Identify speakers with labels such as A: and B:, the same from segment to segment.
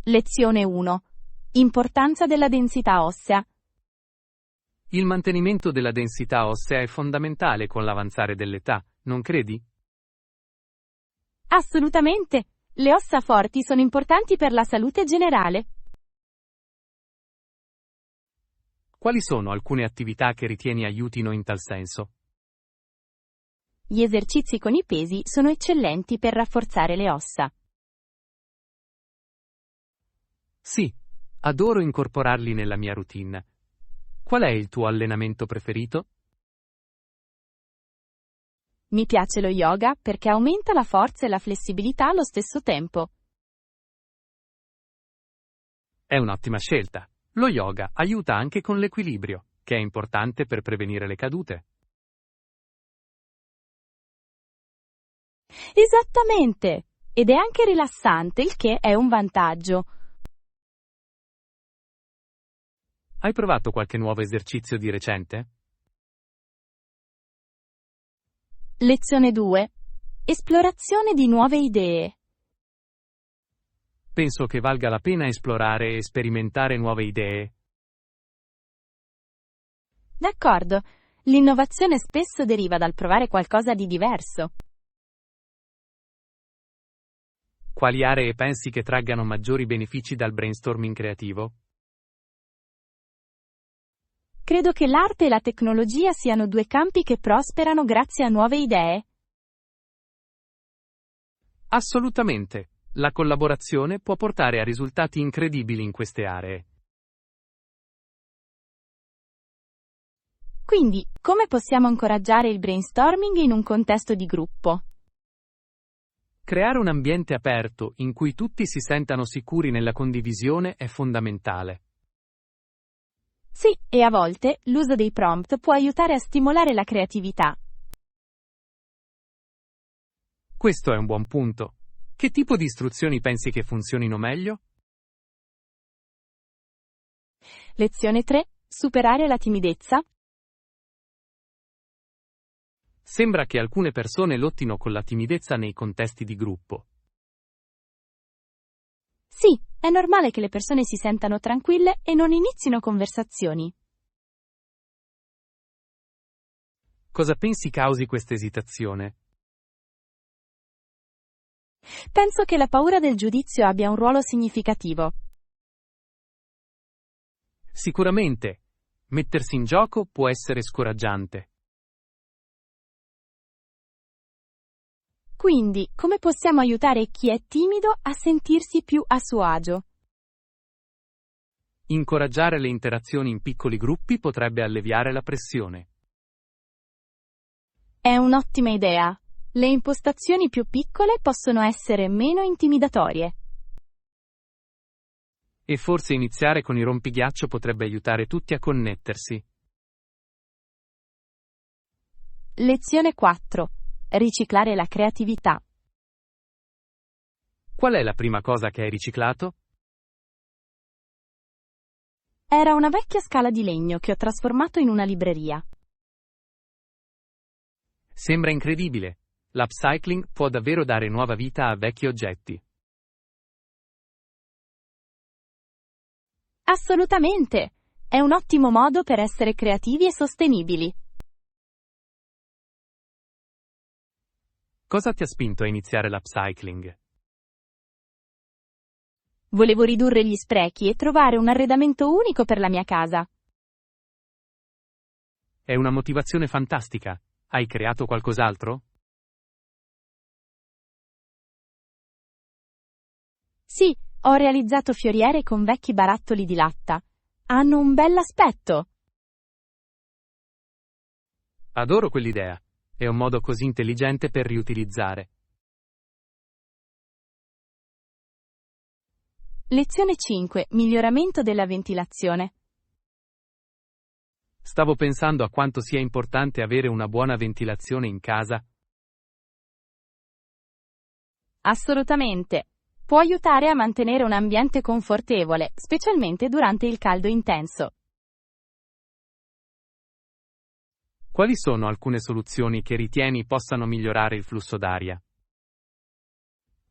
A: Lezione 1. Importanza della densità ossea.
B: Il mantenimento della densità ossea è fondamentale con l'avanzare dell'età, non credi?
A: Assolutamente. Le ossa forti sono importanti per la salute generale.
B: Quali sono alcune attività che ritieni aiutino in tal senso?
A: Gli esercizi con i pesi sono eccellenti per rafforzare le ossa.
B: Sì, adoro incorporarli nella mia routine. Qual è il tuo allenamento preferito?
A: Mi piace lo yoga perché aumenta la forza e la flessibilità allo stesso tempo.
B: È un'ottima scelta. Lo yoga aiuta anche con l'equilibrio, che è importante per prevenire le cadute.
A: Esattamente! Ed è anche rilassante, il che è un vantaggio.
B: Hai provato qualche nuovo esercizio di recente?
A: Lezione 2. Esplorazione di nuove idee.
B: Penso che valga la pena esplorare e sperimentare nuove idee.
A: D'accordo. L'innovazione spesso deriva dal provare qualcosa di diverso.
B: Quali aree pensi che traggano maggiori benefici dal brainstorming creativo?
A: Credo che l'arte e la tecnologia siano due campi che prosperano grazie a nuove idee.
B: Assolutamente. La collaborazione può portare a risultati incredibili in queste aree.
A: Quindi, come possiamo incoraggiare il brainstorming in un contesto di gruppo?
B: Creare un ambiente aperto in cui tutti si sentano sicuri nella condivisione è fondamentale.
A: Sì, e a volte l'uso dei prompt può aiutare a stimolare la creatività.
B: Questo è un buon punto. Che tipo di istruzioni pensi che funzionino meglio?
A: Lezione 3. Superare la timidezza.
B: Sembra che alcune persone lottino con la timidezza nei contesti di gruppo.
A: Sì, è normale che le persone si sentano tranquille e non inizino conversazioni.
B: Cosa pensi causi questa esitazione?
A: Penso che la paura del giudizio abbia un ruolo significativo.
B: Sicuramente. Mettersi in gioco può essere scoraggiante.
A: Quindi, come possiamo aiutare chi è timido a sentirsi più a suo agio?
B: Incoraggiare le interazioni in piccoli gruppi potrebbe alleviare la pressione.
A: È un'ottima idea. Le impostazioni più piccole possono essere meno intimidatorie.
B: E forse iniziare con i rompighiaccio potrebbe aiutare tutti a connettersi.
A: Lezione 4. Riciclare la creatività.
B: Qual è la prima cosa che hai riciclato?
A: Era una vecchia scala di legno che ho trasformato in una libreria.
B: Sembra incredibile. L'upcycling può davvero dare nuova vita a vecchi oggetti.
A: Assolutamente! È un ottimo modo per essere creativi e sostenibili.
B: Cosa ti ha spinto a iniziare l'upcycling?
A: Volevo ridurre gli sprechi e trovare un arredamento unico per la mia casa.
B: È una motivazione fantastica. Hai creato qualcos'altro?
A: Sì, ho realizzato fioriere con vecchi barattoli di latta. Hanno un bell'aspetto.
B: Adoro quell'idea. È un modo così intelligente per riutilizzare.
A: Lezione 5. Miglioramento della ventilazione.
B: Stavo pensando a quanto sia importante avere una buona ventilazione in casa.
A: Assolutamente. Può aiutare a mantenere un ambiente confortevole, specialmente durante il caldo intenso.
B: Quali sono alcune soluzioni che ritieni possano migliorare il flusso d'aria?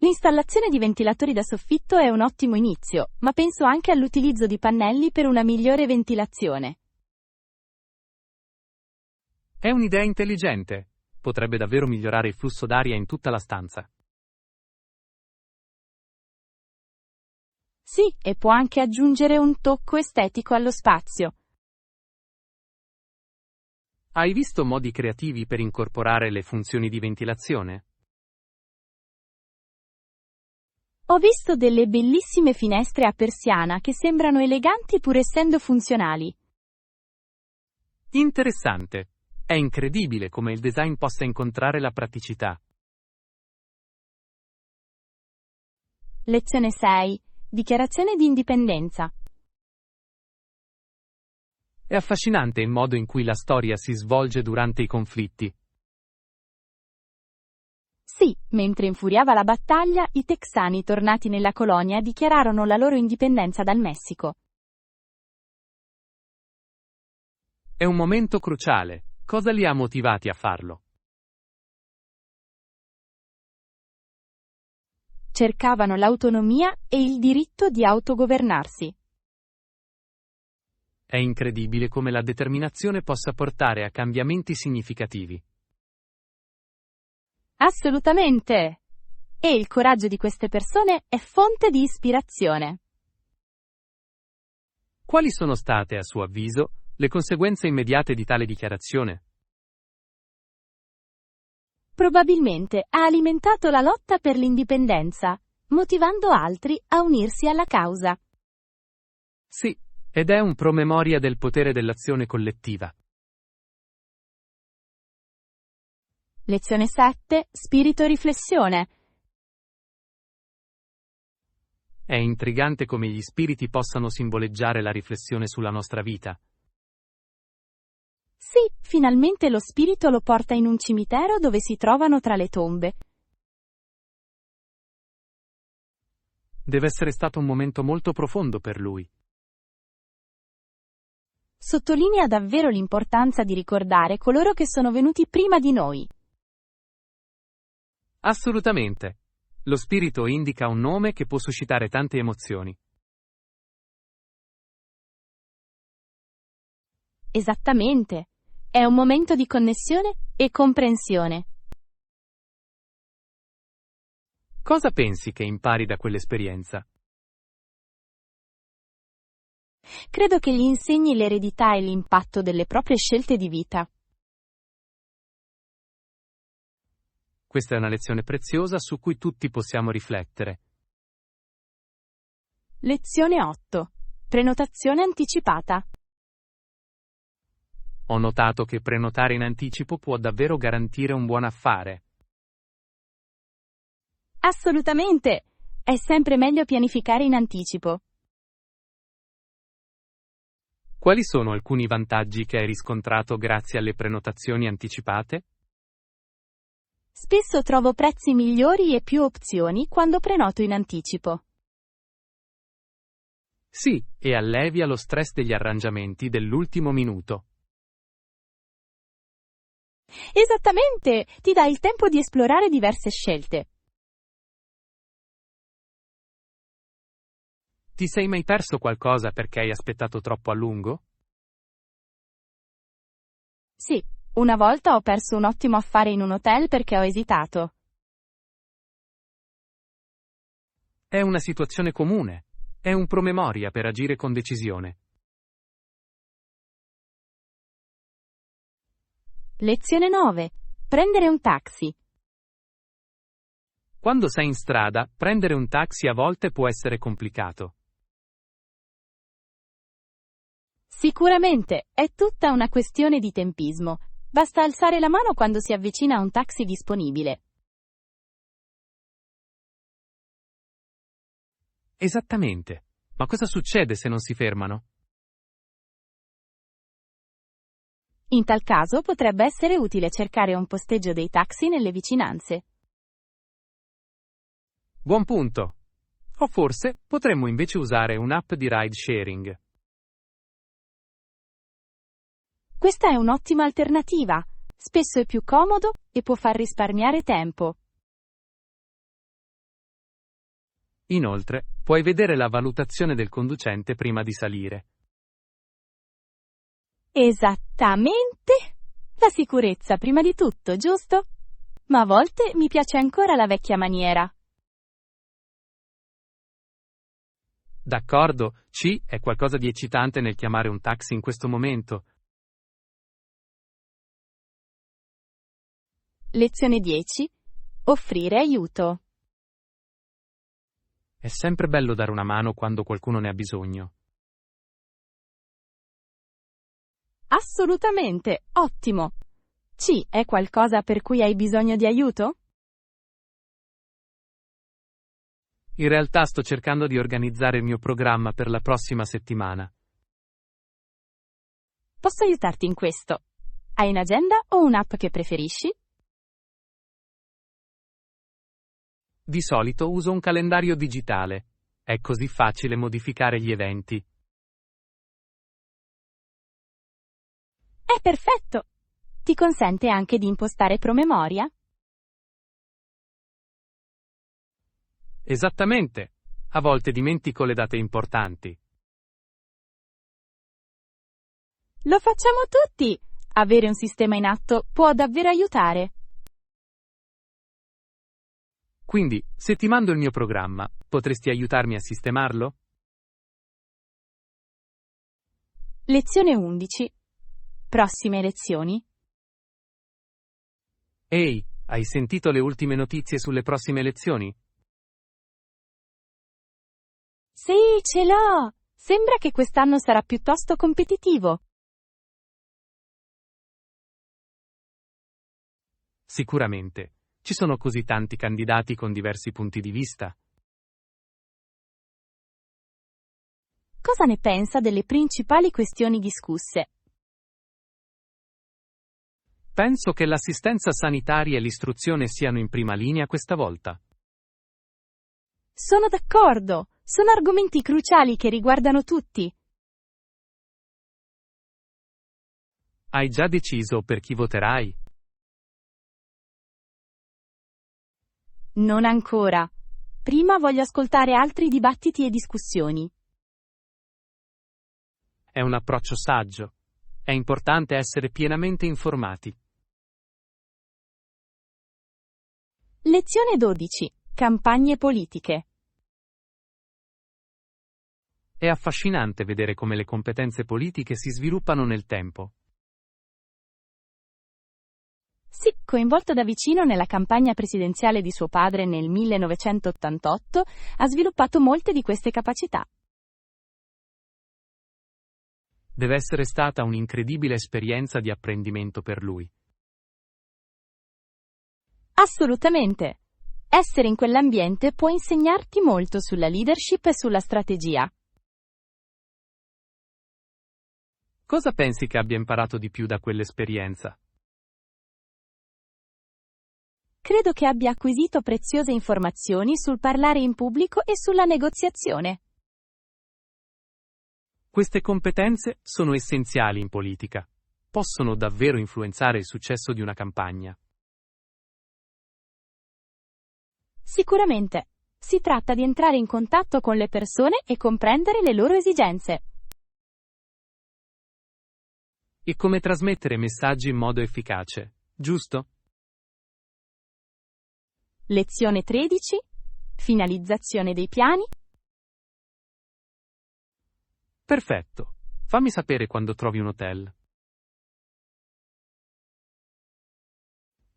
A: L'installazione di ventilatori da soffitto è un ottimo inizio, ma penso anche all'utilizzo di pannelli per una migliore ventilazione.
B: È un'idea intelligente. Potrebbe davvero migliorare il flusso d'aria in tutta la stanza.
A: Sì, e può anche aggiungere un tocco estetico allo spazio.
B: Hai visto modi creativi per incorporare le funzioni di ventilazione?
A: Ho visto delle bellissime finestre a persiana che sembrano eleganti pur essendo funzionali.
B: Interessante. È incredibile come il design possa incontrare la praticità.
A: Lezione 6. Dichiarazione di indipendenza.
B: È affascinante il modo in cui la storia si svolge durante i conflitti.
A: Sì, mentre infuriava la battaglia, i texani tornati nella colonia dichiararono la loro indipendenza dal Messico.
B: È un momento cruciale. Cosa li ha motivati a farlo?
A: Cercavano l'autonomia e il diritto di autogovernarsi.
B: È incredibile come la determinazione possa portare a cambiamenti significativi.
A: Assolutamente! E il coraggio di queste persone è fonte di ispirazione.
B: Quali sono state, a suo avviso, le conseguenze immediate di tale dichiarazione?
A: Probabilmente ha alimentato la lotta per l'indipendenza, motivando altri a unirsi alla causa.
B: Sì, ed è un promemoria del potere dell'azione collettiva.
A: Lezione 7. Spirito riflessione.
B: È intrigante come gli spiriti possano simboleggiare la riflessione sulla nostra vita.
A: Sì, finalmente lo spirito lo porta in un cimitero dove si trovano tra le tombe.
B: Deve essere stato un momento molto profondo per lui.
A: Sottolinea davvero l'importanza di ricordare coloro che sono venuti prima di noi.
B: Assolutamente. Lo spirito indica un nome che può suscitare tante emozioni.
A: Esattamente. È un momento di connessione e comprensione.
B: Cosa pensi che impari da quell'esperienza?
A: Credo che gli insegni l'eredità e l'impatto delle proprie scelte di vita.
B: Questa è una lezione preziosa su cui tutti possiamo riflettere.
A: Lezione 8. Prenotazione anticipata.
B: Ho notato che prenotare in anticipo può davvero garantire un buon affare.
A: Assolutamente! È sempre meglio pianificare in anticipo.
B: Quali sono alcuni vantaggi che hai riscontrato grazie alle prenotazioni anticipate?
A: Spesso trovo prezzi migliori e più opzioni quando prenoto in anticipo.
B: Sì, e allevia lo stress degli arrangiamenti dell'ultimo minuto.
A: Esattamente! Ti dà il tempo di esplorare diverse scelte.
B: Ti sei mai perso qualcosa perché hai aspettato troppo a lungo?
A: Sì, una volta ho perso un ottimo affare in un hotel perché ho esitato.
B: È una situazione comune. È un promemoria per agire con decisione.
A: Lezione 9. Prendere un taxi.
B: Quando sei in strada, prendere un taxi a volte può essere complicato.
A: Sicuramente, è tutta una questione di tempismo. Basta alzare la mano quando si avvicina a un taxi disponibile.
B: Esattamente. Ma cosa succede se non si fermano?
A: In tal caso potrebbe essere utile cercare un posteggio dei taxi nelle vicinanze.
B: Buon punto. O forse potremmo invece usare un'app di ride sharing.
A: Questa è un'ottima alternativa. Spesso è più comodo e può far risparmiare tempo.
B: Inoltre, puoi vedere la valutazione del conducente prima di salire.
A: Esattamente! La sicurezza prima di tutto, giusto? Ma a volte mi piace ancora la vecchia maniera.
B: D'accordo, è qualcosa di eccitante nel chiamare un taxi in questo momento.
A: Lezione 10. Offrire aiuto.
B: È sempre bello dare una mano quando qualcuno ne ha bisogno.
A: Assolutamente, ottimo. È qualcosa per cui hai bisogno di aiuto?
B: In realtà sto cercando di organizzare il mio programma per la prossima settimana.
A: Posso aiutarti in questo? Hai un'agenda o un'app che preferisci?
B: Di solito uso un calendario digitale. È così facile modificare gli eventi.
A: È perfetto! Ti consente anche di impostare promemoria?
B: Esattamente. A volte dimentico le date importanti.
A: Lo facciamo tutti! Avere un sistema in atto può davvero aiutare.
B: Quindi, se ti mando il mio programma, potresti aiutarmi a sistemarlo?
A: Lezione 11. Prossime lezioni?
B: Ehi, hai sentito le ultime notizie sulle prossime lezioni?
A: Sì, ce l'ho! Sembra che quest'anno sarà piuttosto competitivo.
B: Sicuramente. Ci sono così tanti candidati con diversi punti di vista.
A: Cosa ne pensa delle principali questioni discusse?
B: Penso che l'assistenza sanitaria e l'istruzione siano in prima linea questa volta.
A: Sono d'accordo! Sono argomenti cruciali che riguardano tutti.
B: Hai già deciso per chi voterai?
A: Non ancora. Prima voglio ascoltare altri dibattiti e discussioni.
B: È un approccio saggio. È importante essere pienamente informati.
A: Lezione 12. Campagne politiche.
B: È affascinante vedere come le competenze politiche si sviluppano nel tempo.
A: Sì, coinvolto da vicino nella campagna presidenziale di suo padre nel 1988, ha sviluppato molte di queste capacità.
B: Deve essere stata un'incredibile esperienza di apprendimento per lui.
A: Assolutamente. Essere in quell'ambiente può insegnarti molto sulla leadership e sulla strategia.
B: Cosa pensi che abbia imparato di più da quell'esperienza?
A: Credo che abbia acquisito preziose informazioni sul parlare in pubblico e sulla negoziazione.
B: Queste competenze sono essenziali in politica. Possono davvero influenzare il successo di una campagna.
A: Sicuramente. Si tratta di entrare in contatto con le persone e comprendere le loro esigenze.
B: E come trasmettere messaggi in modo efficace, giusto?
A: Lezione 13. Finalizzazione dei piani.
B: Perfetto. Fammi sapere quando trovi un hotel.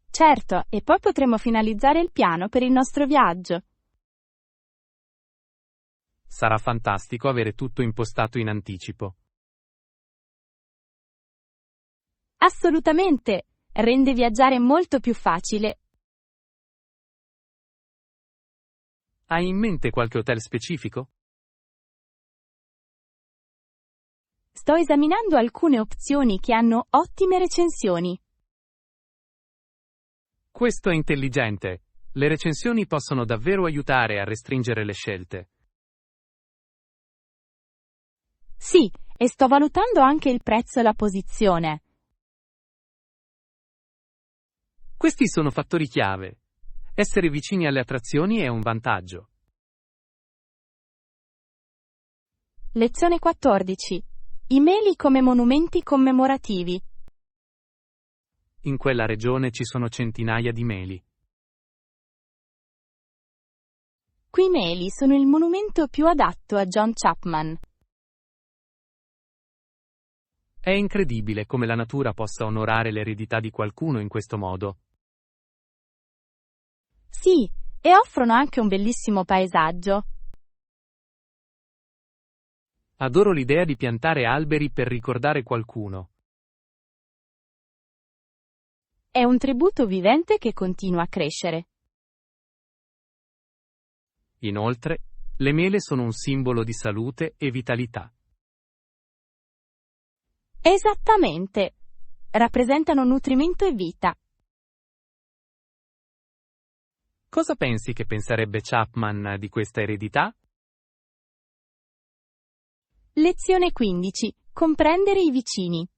A: Certo, e poi potremo finalizzare il piano per il nostro viaggio.
B: Sarà fantastico avere tutto impostato in anticipo.
A: Assolutamente. Rende viaggiare molto più facile.
B: Hai in mente qualche hotel specifico?
A: Sto esaminando alcune opzioni che hanno ottime recensioni.
B: Questo è intelligente. Le recensioni possono davvero aiutare a restringere le scelte.
A: Sì, e sto valutando anche il prezzo e la posizione.
B: Questi sono fattori chiave. Essere vicini alle attrazioni è un vantaggio.
A: Lezione 14. I meli come monumenti commemorativi.
B: In quella regione ci sono centinaia di meli.
A: Quei meli sono il monumento più adatto a John Chapman.
B: È incredibile come la natura possa onorare l'eredità di qualcuno in questo modo.
A: Sì, e offrono anche un bellissimo paesaggio.
B: Adoro l'idea di piantare alberi per ricordare qualcuno.
A: È un tributo vivente che continua a crescere.
B: Inoltre, le mele sono un simbolo di salute e vitalità.
A: Esattamente. Rappresentano nutrimento e vita.
B: Cosa pensi che penserebbe Chapman di questa eredità?
A: Lezione 15. Comprendere i vicini.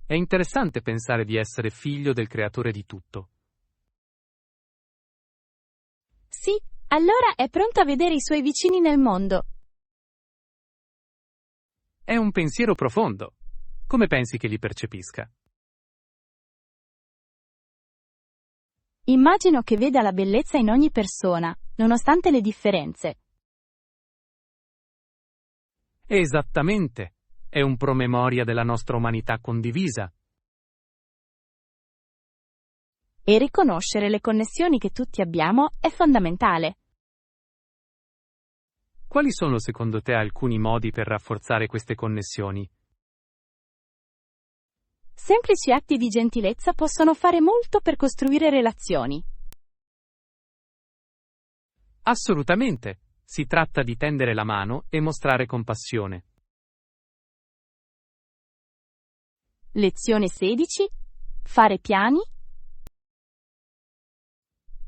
B: È interessante pensare di essere figlio del creatore di tutto.
A: Sì, allora è pronto a vedere i suoi vicini nel mondo.
B: È un pensiero profondo. Come pensi che li percepisca?
A: Immagino che veda la bellezza in ogni persona, nonostante le differenze.
B: Esattamente. È un promemoria della nostra umanità condivisa.
A: E riconoscere le connessioni che tutti abbiamo è fondamentale.
B: Quali sono secondo te alcuni modi per rafforzare queste connessioni?
A: Semplici atti di gentilezza possono fare molto per costruire relazioni.
B: Assolutamente. Si tratta di tendere la mano e mostrare compassione.
A: Lezione 16. Fare piani.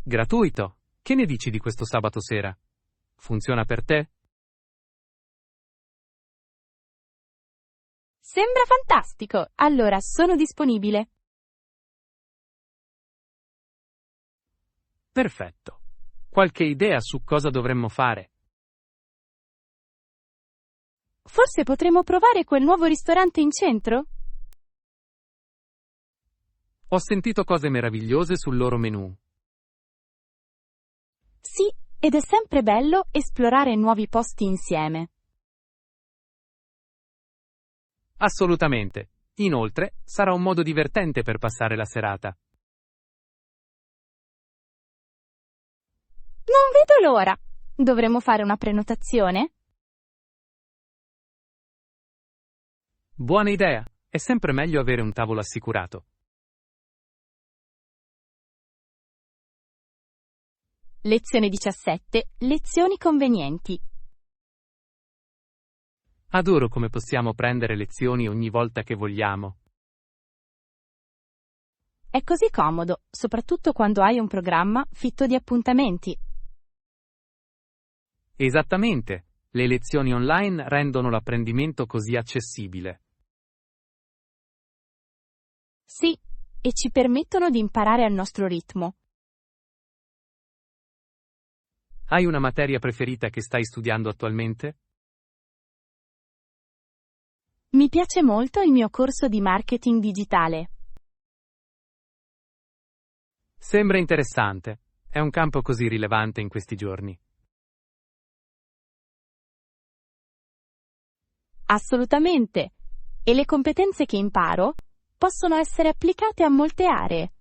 B: Gratuito. Che ne dici di questo sabato sera? Funziona per te?
A: Sembra fantastico. Allora sono disponibile.
B: Perfetto. Qualche idea su cosa dovremmo fare?
A: Forse potremmo provare quel nuovo ristorante in centro?
B: Ho sentito cose meravigliose sul loro menù.
A: Sì, ed è sempre bello esplorare nuovi posti insieme.
B: Assolutamente. Inoltre, sarà un modo divertente per passare la serata.
A: Non vedo l'ora. Dovremmo fare una prenotazione?
B: Buona idea. È sempre meglio avere un tavolo assicurato.
A: Lezione 17. Lezioni convenienti.
B: Adoro come possiamo prendere lezioni ogni volta che vogliamo.
A: È così comodo, soprattutto quando hai un programma fitto di appuntamenti.
B: Esattamente. Le lezioni online rendono l'apprendimento così accessibile.
A: Sì, e ci permettono di imparare al nostro ritmo.
B: Hai una materia preferita che stai studiando attualmente?
A: Mi piace molto il mio corso di marketing digitale.
B: Sembra interessante. È un campo così rilevante in questi giorni.
A: Assolutamente. E le competenze che imparo possono essere applicate a molte aree.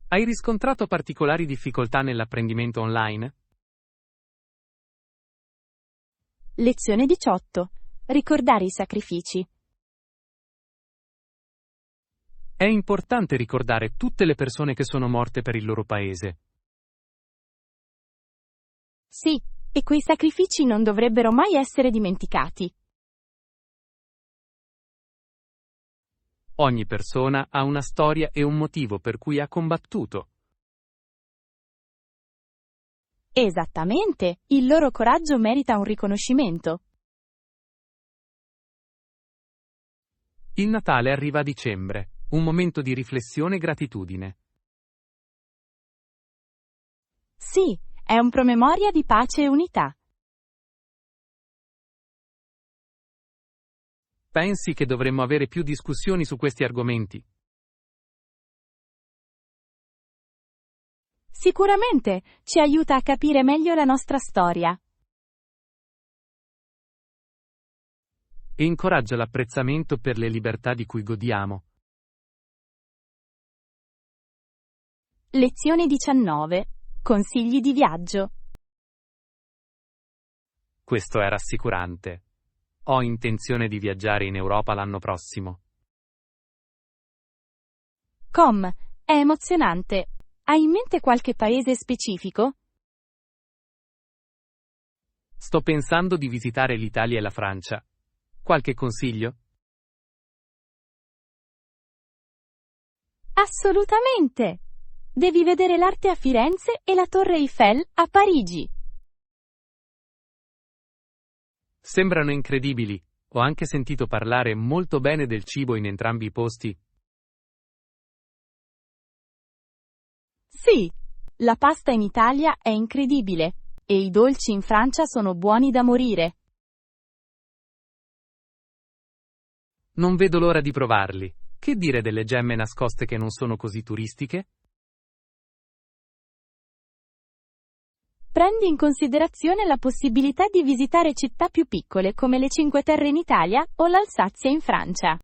B: Hai riscontrato particolari difficoltà nell'apprendimento online?
A: Lezione 18. Ricordare i sacrifici.
B: È importante ricordare tutte le persone che sono morte per il loro paese.
A: Sì, e quei sacrifici non dovrebbero mai essere dimenticati.
B: Ogni persona ha una storia e un motivo per cui ha combattuto.
A: Esattamente, il loro coraggio merita un riconoscimento.
B: Il Natale arriva a dicembre, un momento di riflessione e gratitudine.
A: Sì, è un promemoria di pace e unità.
B: Pensi che dovremmo avere più discussioni su questi argomenti?
A: Sicuramente, ci aiuta a capire meglio la nostra storia.
B: E incoraggia l'apprezzamento per le libertà di cui godiamo.
A: Lezione 19. Consigli di viaggio.
B: Questo è rassicurante. Ho intenzione di viaggiare in Europa l'anno prossimo.
A: È emozionante. Hai in mente qualche paese specifico?
B: Sto pensando di visitare l'Italia e la Francia. Qualche consiglio?
A: Assolutamente! Devi vedere l'arte a Firenze e la Torre Eiffel a Parigi.
B: Sembrano incredibili. Ho anche sentito parlare molto bene del cibo in entrambi i posti.
A: Sì, la pasta in Italia è incredibile e i dolci in Francia sono buoni da morire.
B: Non vedo l'ora di provarli. Che dire delle gemme nascoste che non sono così turistiche?
A: Prendi in considerazione la possibilità di visitare città più piccole come le Cinque Terre in Italia o l'Alsazia in Francia.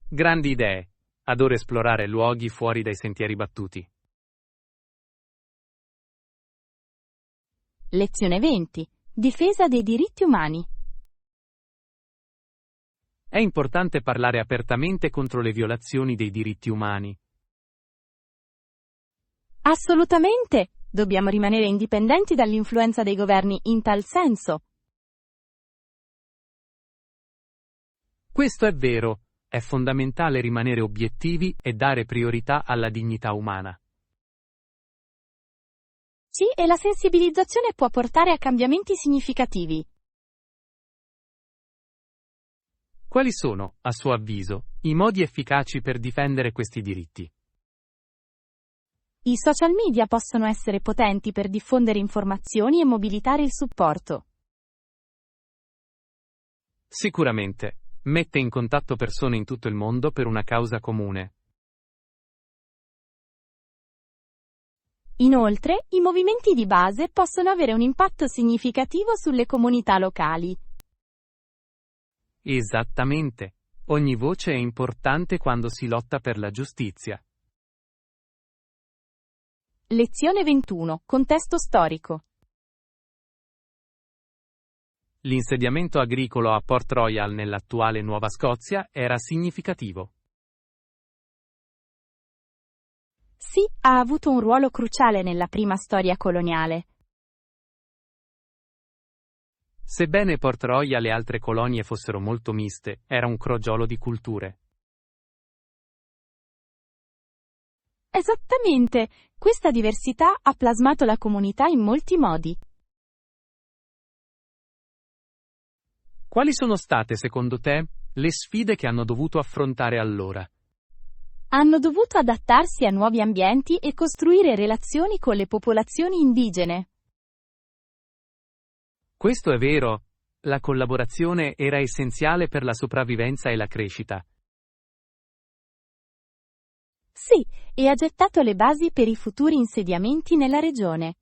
B: Grandi idee. Adoro esplorare luoghi fuori dai sentieri battuti.
A: Lezione 20. Difesa dei diritti umani.
B: È importante parlare apertamente contro le violazioni dei diritti umani.
A: Assolutamente! Dobbiamo rimanere indipendenti dall'influenza dei governi in tal senso.
B: Questo è vero. È fondamentale rimanere obiettivi e dare priorità alla dignità umana.
A: Sì, e la sensibilizzazione può portare a cambiamenti significativi.
B: Quali sono, a suo avviso, i modi efficaci per difendere questi diritti?
A: I social media possono essere potenti per diffondere informazioni e mobilitare il supporto.
B: Sicuramente. Mette in contatto persone in tutto il mondo per una causa comune.
A: Inoltre, i movimenti di base possono avere un impatto significativo sulle comunità locali.
B: Esattamente. Ogni voce è importante quando si lotta per la giustizia.
A: Lezione 21. Contesto storico.
B: L'insediamento agricolo a Port Royal nell'attuale Nuova Scozia era significativo.
A: Sì, ha avuto un ruolo cruciale nella prima storia coloniale.
B: Sebbene Port Royal e altre colonie fossero molto miste, era un crogiolo di culture.
A: Esattamente, questa diversità ha plasmato la comunità in molti modi.
B: Quali sono state, secondo te, le sfide che hanno dovuto affrontare allora?
A: Hanno dovuto adattarsi a nuovi ambienti e costruire relazioni con le popolazioni indigene.
B: Questo è vero. La collaborazione era essenziale per la sopravvivenza e la crescita.
A: Sì, e ha gettato le basi per i futuri insediamenti nella regione.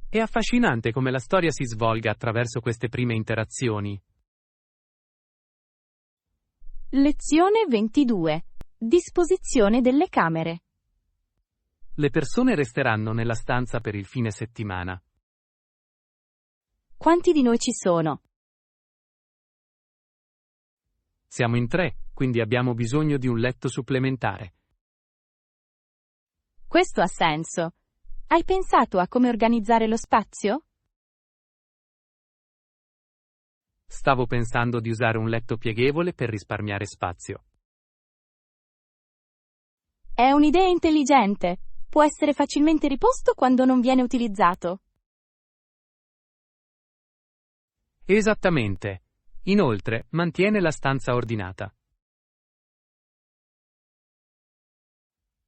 B: È affascinante come la storia si svolga attraverso queste prime interazioni.
A: Lezione 22. Disposizione delle camere.
B: Le persone resteranno nella stanza per il fine settimana.
A: Quanti di noi ci sono?
B: Siamo in 3, quindi abbiamo bisogno di un letto supplementare.
A: Questo ha senso. Hai pensato a come organizzare lo spazio?
B: Stavo pensando di usare un letto pieghevole per risparmiare spazio.
A: È un'idea intelligente. Può essere facilmente riposto quando non viene utilizzato.
B: Esattamente. Inoltre, mantiene la stanza ordinata.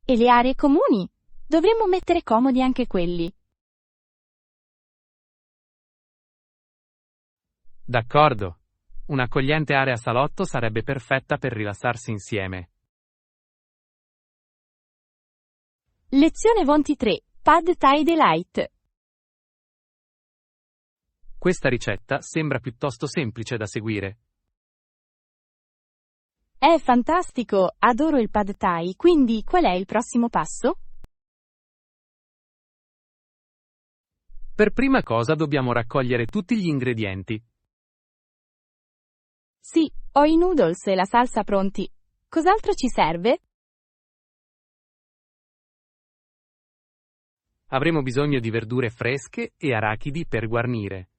A: E le aree comuni? Dovremmo mettere comodi anche quelli.
B: D'accordo. Un'accogliente area salotto sarebbe perfetta per rilassarsi insieme.
A: Lezione 23. Pad Thai Delight.
B: Questa ricetta sembra piuttosto semplice da seguire.
A: È fantastico, adoro il Pad Thai, quindi qual è il prossimo passo?
B: Per prima cosa dobbiamo raccogliere tutti gli ingredienti.
A: Sì, ho i noodles e la salsa pronti. Cos'altro ci serve?
B: Avremo bisogno di verdure fresche e arachidi per guarnire.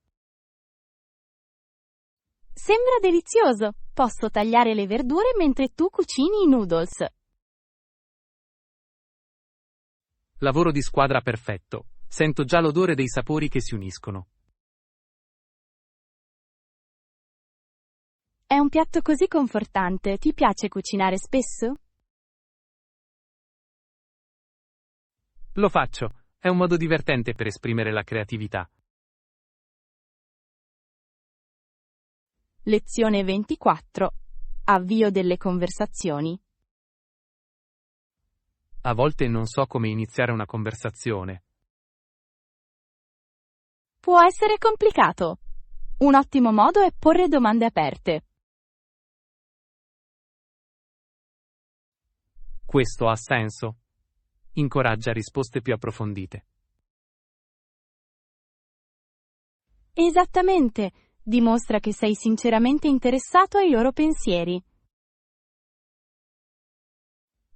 A: Sembra delizioso! Posso tagliare le verdure mentre tu cucini i noodles.
B: Lavoro di squadra perfetto. Sento già l'odore dei sapori che si uniscono.
A: È un piatto così confortante, ti piace cucinare spesso?
B: Lo faccio. È un modo divertente per esprimere la creatività.
A: Lezione 24. Avvio delle conversazioni.
B: A volte non so come iniziare una conversazione.
A: Può essere complicato. Un ottimo modo è porre domande aperte.
B: Questo ha senso. Incoraggia risposte più approfondite.
A: Esattamente. Dimostra che sei sinceramente interessato ai loro pensieri.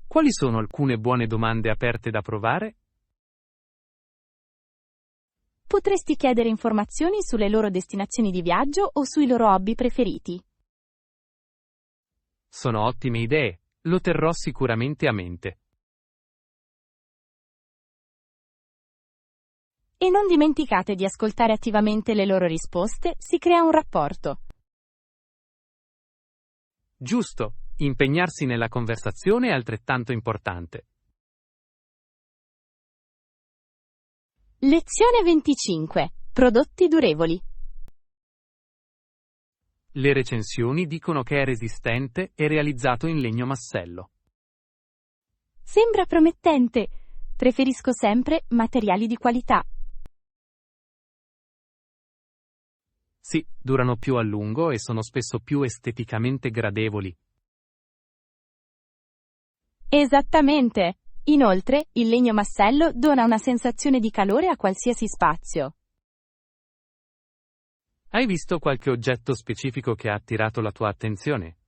B: Quali sono alcune buone domande aperte da provare?
A: Potresti chiedere informazioni sulle loro destinazioni di viaggio o sui loro hobby preferiti.
B: Sono ottime idee. Lo terrò sicuramente a mente.
A: E non dimenticate di ascoltare attivamente le loro risposte, si crea un rapporto.
B: Giusto. Impegnarsi nella conversazione è altrettanto importante.
A: Lezione 25. Prodotti durevoli.
B: Le recensioni dicono che è resistente e realizzato in legno massello.
A: Sembra promettente. Preferisco sempre materiali di qualità.
B: Sì, durano più a lungo e sono spesso più esteticamente gradevoli.
A: Esattamente. Inoltre, il legno massello dona una sensazione di calore a qualsiasi spazio.
B: Hai visto qualche oggetto specifico che ha attirato la tua attenzione?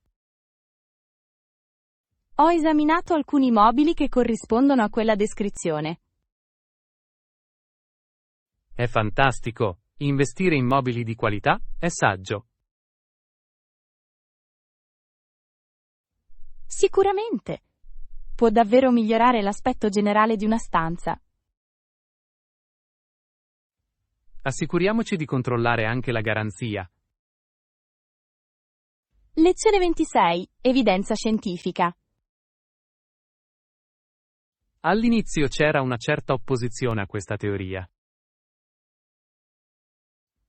A: Ho esaminato alcuni mobili che corrispondono a quella descrizione.
B: È fantastico! Investire in mobili di qualità è saggio.
A: Sicuramente. Può davvero migliorare l'aspetto generale di una stanza.
B: Assicuriamoci di controllare anche la garanzia.
A: Lezione 26. Evidenza scientifica.
B: All'inizio c'era una certa opposizione a questa teoria.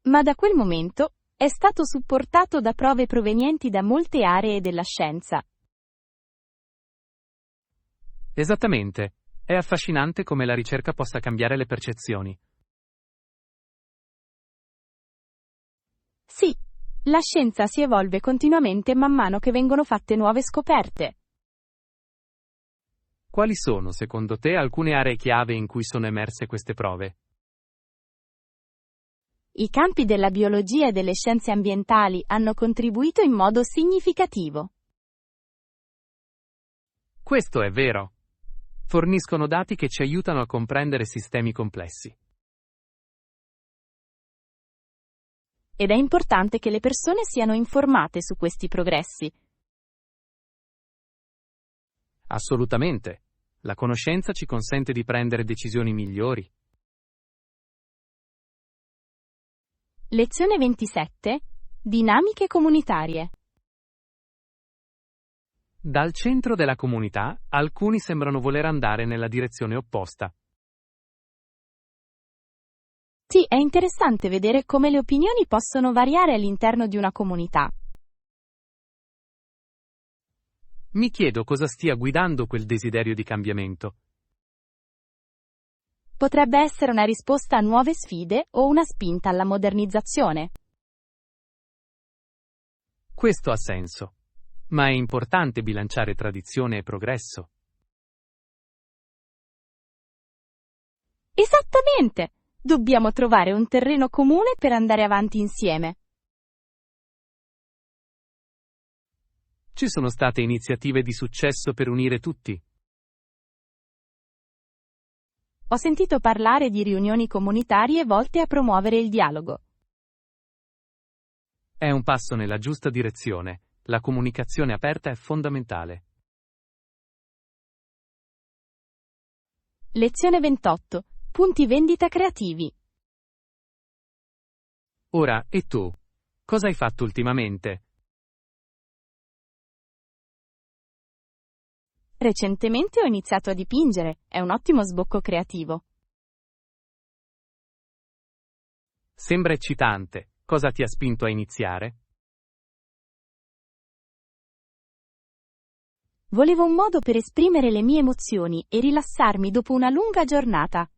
A: Ma da quel momento è stato supportato da prove provenienti da molte aree della scienza.
B: Esattamente. È affascinante come la ricerca possa cambiare le percezioni.
A: Sì, la scienza si evolve continuamente man mano che vengono fatte nuove scoperte.
B: Quali sono, secondo te, alcune aree chiave in cui sono emerse queste prove?
A: I campi della biologia e delle scienze ambientali hanno contribuito in modo significativo.
B: Questo è vero. Forniscono dati che ci aiutano a comprendere sistemi complessi.
A: Ed è importante che le persone siano informate su questi progressi.
B: Assolutamente. La conoscenza ci consente di prendere decisioni migliori.
A: Lezione 27. Dinamiche comunitarie.
B: Dal centro della comunità, alcuni sembrano voler andare nella direzione opposta.
A: Sì, è interessante vedere come le opinioni possono variare all'interno di una comunità.
B: Mi chiedo cosa stia guidando quel desiderio di cambiamento.
A: Potrebbe essere una risposta a nuove sfide o una spinta alla modernizzazione.
B: Questo ha senso. Ma è importante bilanciare tradizione e progresso.
A: Esattamente! Dobbiamo trovare un terreno comune per andare avanti insieme.
B: Ci sono state iniziative di successo per unire tutti.
A: Ho sentito parlare di riunioni comunitarie volte a promuovere il dialogo.
B: È un passo nella giusta direzione. La comunicazione aperta è fondamentale.
A: Lezione 28. Punti vendita creativi.
B: Ora, e tu? Cosa hai fatto ultimamente?
A: Recentemente ho iniziato a dipingere, è un ottimo sbocco creativo.
B: Sembra eccitante. Cosa ti ha spinto a iniziare?
A: Volevo un modo per esprimere le mie emozioni e rilassarmi dopo una lunga giornata.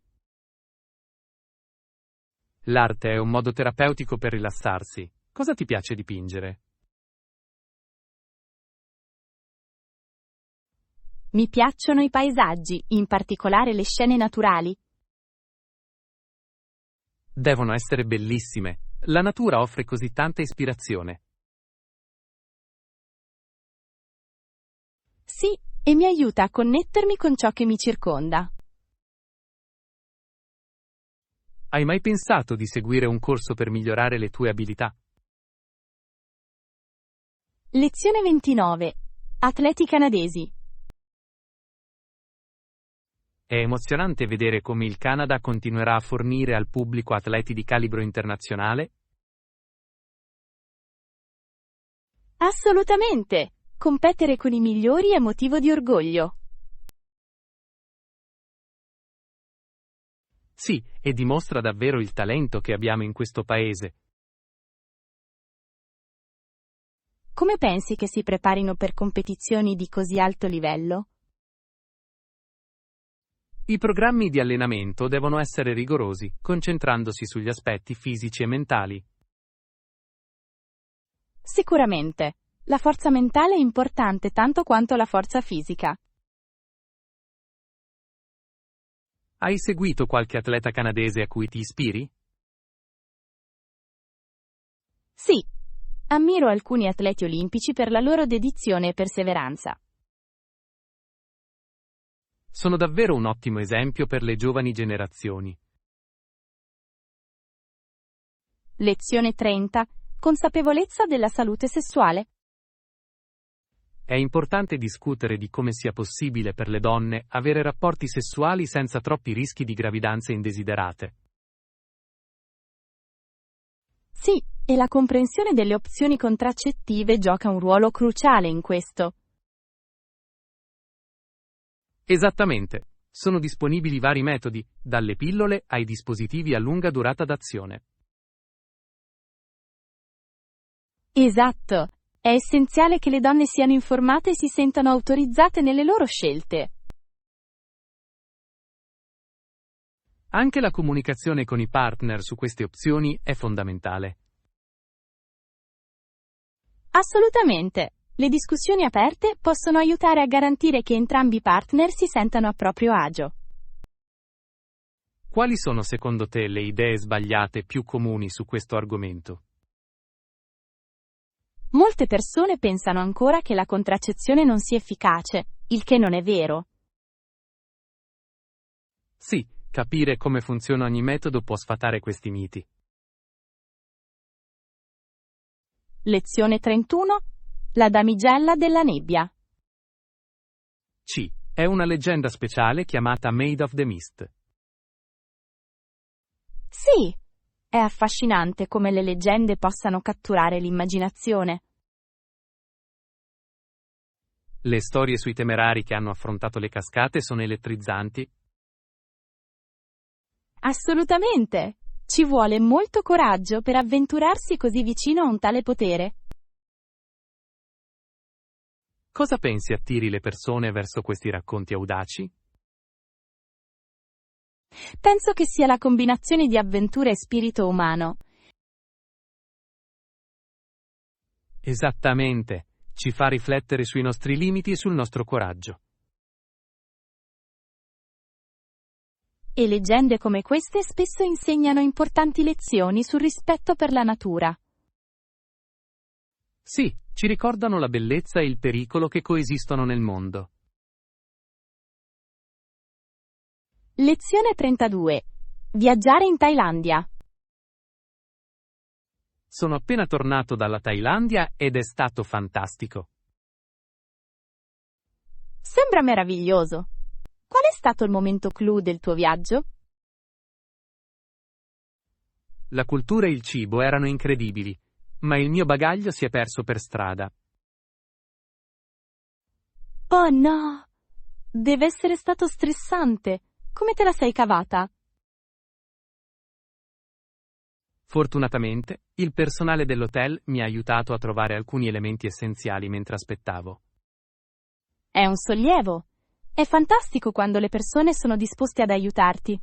B: L'arte è un modo terapeutico per rilassarsi. Cosa ti piace dipingere?
A: Mi piacciono i paesaggi, in particolare le scene naturali.
B: Devono essere bellissime. La natura offre così tanta ispirazione.
A: Sì, e mi aiuta a connettermi con ciò che mi circonda.
B: Hai mai pensato di seguire un corso per migliorare le tue abilità?
A: Lezione 29. Atleti canadesi.
B: È emozionante vedere come il Canada continuerà a fornire al pubblico atleti di calibro internazionale.
A: Assolutamente! Competere con i migliori è motivo di orgoglio.
B: Sì, e dimostra davvero il talento che abbiamo in questo paese.
A: Come pensi che si preparino per competizioni di così alto livello?
B: I programmi di allenamento devono essere rigorosi, concentrandosi sugli aspetti fisici e mentali.
A: Sicuramente. La forza mentale è importante tanto quanto la forza fisica.
B: Hai seguito qualche atleta canadese a cui ti ispiri?
A: Sì. Ammiro alcuni atleti olimpici per la loro dedizione e perseveranza.
B: Sono davvero un ottimo esempio per le giovani generazioni.
A: Lezione 30. Consapevolezza della salute sessuale.
B: È importante discutere di come sia possibile per le donne avere rapporti sessuali senza troppi rischi di gravidanze indesiderate.
A: Sì, e la comprensione delle opzioni contraccettive gioca un ruolo cruciale in questo.
B: Esattamente. Sono disponibili vari metodi, dalle pillole ai dispositivi a lunga durata d'azione.
A: Esatto. È essenziale che le donne siano informate e si sentano autorizzate nelle loro scelte.
B: Anche la comunicazione con i partner su queste opzioni è fondamentale.
A: Assolutamente. Le discussioni aperte possono aiutare a garantire che entrambi i partner si sentano a proprio agio.
B: Quali sono secondo te le idee sbagliate più comuni su questo argomento?
A: Molte persone pensano ancora che la contraccezione non sia efficace, il che non è vero.
B: Sì, capire come funziona ogni metodo può sfatare questi miti.
A: Lezione 31. La damigella della nebbia.
B: C. È una leggenda speciale chiamata Maid of the Mist.
A: Sì, è affascinante come le leggende possano catturare l'immaginazione.
B: Le storie sui temerari che hanno affrontato le cascate sono elettrizzanti.
A: Assolutamente! Ci vuole molto coraggio per avventurarsi così vicino a un tale potere.
B: Cosa pensi attiri le persone verso questi racconti audaci?
A: Penso che sia la combinazione di avventura e spirito umano.
B: Esattamente, ci fa riflettere sui nostri limiti e sul nostro coraggio.
A: E leggende come queste spesso insegnano importanti lezioni sul rispetto per la natura.
B: Sì, ci ricordano la bellezza e il pericolo che coesistono nel mondo.
A: Lezione 32. Viaggiare in Thailandia.
B: Sono appena tornato dalla Thailandia ed è stato fantastico.
A: Sembra meraviglioso. Qual è stato il momento clou del tuo viaggio?
B: La cultura e il cibo erano incredibili, ma il mio bagaglio si è perso per strada.
A: Oh no! Deve essere stato stressante. Come te la sei cavata?
B: Fortunatamente, il personale dell'hotel mi ha aiutato a trovare alcuni elementi essenziali mentre aspettavo.
A: È un sollievo. È fantastico quando le persone sono disposte ad aiutarti.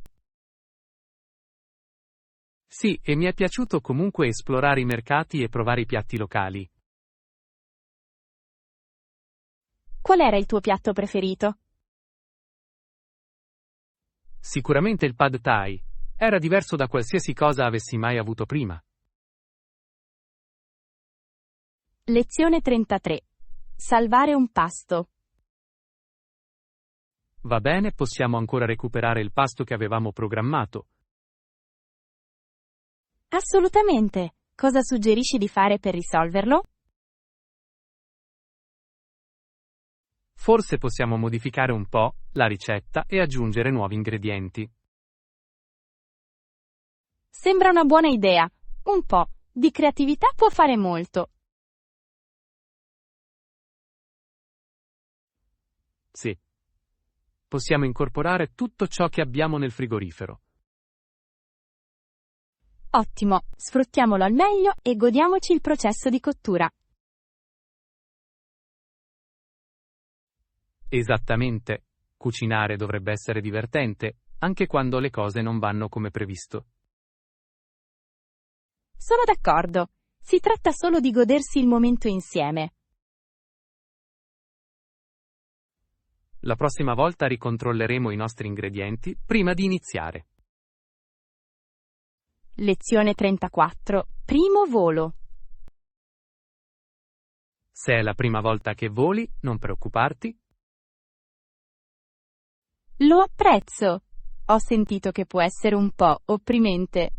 B: Sì, e mi è piaciuto comunque esplorare i mercati e provare i piatti locali.
A: Qual era il tuo piatto preferito?
B: Sicuramente il pad thai. Era diverso da qualsiasi cosa avessi mai avuto prima.
A: Lezione 33. Salvare un pasto.
B: Va bene, possiamo ancora recuperare il pasto che avevamo programmato.
A: Assolutamente. Cosa suggerisci di fare per risolverlo?
B: Forse possiamo modificare un po' la ricetta e aggiungere nuovi ingredienti.
A: Sembra una buona idea. Un po' di creatività può fare molto.
B: Sì. Possiamo incorporare tutto ciò che abbiamo nel frigorifero.
A: Ottimo, sfruttiamolo al meglio e godiamoci il processo di cottura.
B: Esattamente. Cucinare dovrebbe essere divertente, anche quando le cose non vanno come previsto.
A: Sono d'accordo. Si tratta solo di godersi il momento insieme.
B: La prossima volta ricontrolleremo i nostri ingredienti prima di iniziare.
A: Lezione 34. Primo volo.
B: Se è la prima volta che voli, non preoccuparti.
A: Lo apprezzo. Ho sentito che può essere un po' opprimente.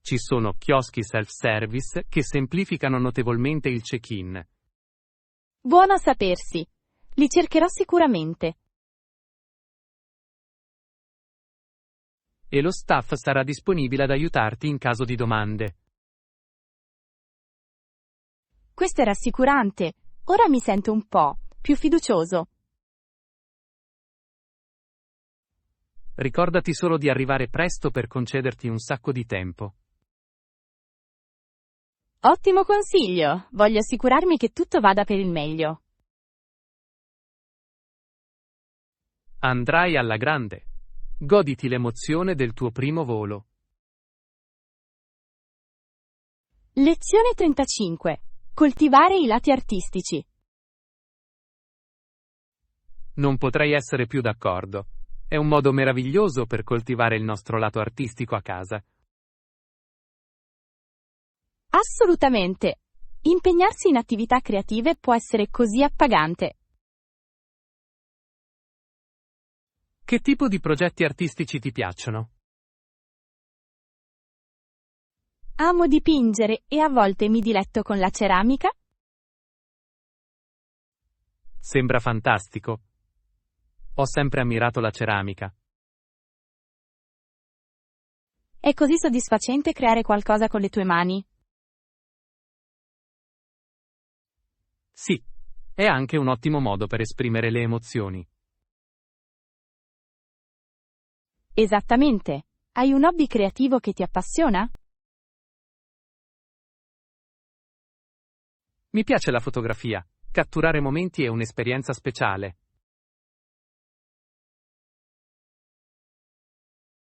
B: Ci sono chioschi self-service che semplificano notevolmente il check-in.
A: Buono a sapersi. Li cercherò sicuramente.
B: E lo staff sarà disponibile ad aiutarti in caso di domande.
A: Questo è rassicurante. Ora mi sento un po' più fiducioso.
B: Ricordati solo di arrivare presto per concederti un sacco di tempo.
A: Ottimo consiglio. Voglio assicurarmi che tutto vada per il meglio.
B: Andrai alla grande. Goditi l'emozione del tuo primo volo.
A: Lezione 35. Coltivare i lati artistici.
B: Non potrei essere più d'accordo. È un modo meraviglioso per coltivare il nostro lato artistico a casa.
A: Assolutamente. Impegnarsi in attività creative può essere così appagante.
B: Che tipo di progetti artistici ti piacciono?
A: Amo dipingere e a volte mi diletto con la ceramica.
B: Sembra fantastico. Ho sempre ammirato la ceramica.
A: È così soddisfacente creare qualcosa con le tue mani.
B: Sì, è anche un ottimo modo per esprimere le emozioni.
A: Esattamente. Hai un hobby creativo che ti appassiona?
B: Mi piace la fotografia. Catturare momenti è un'esperienza speciale.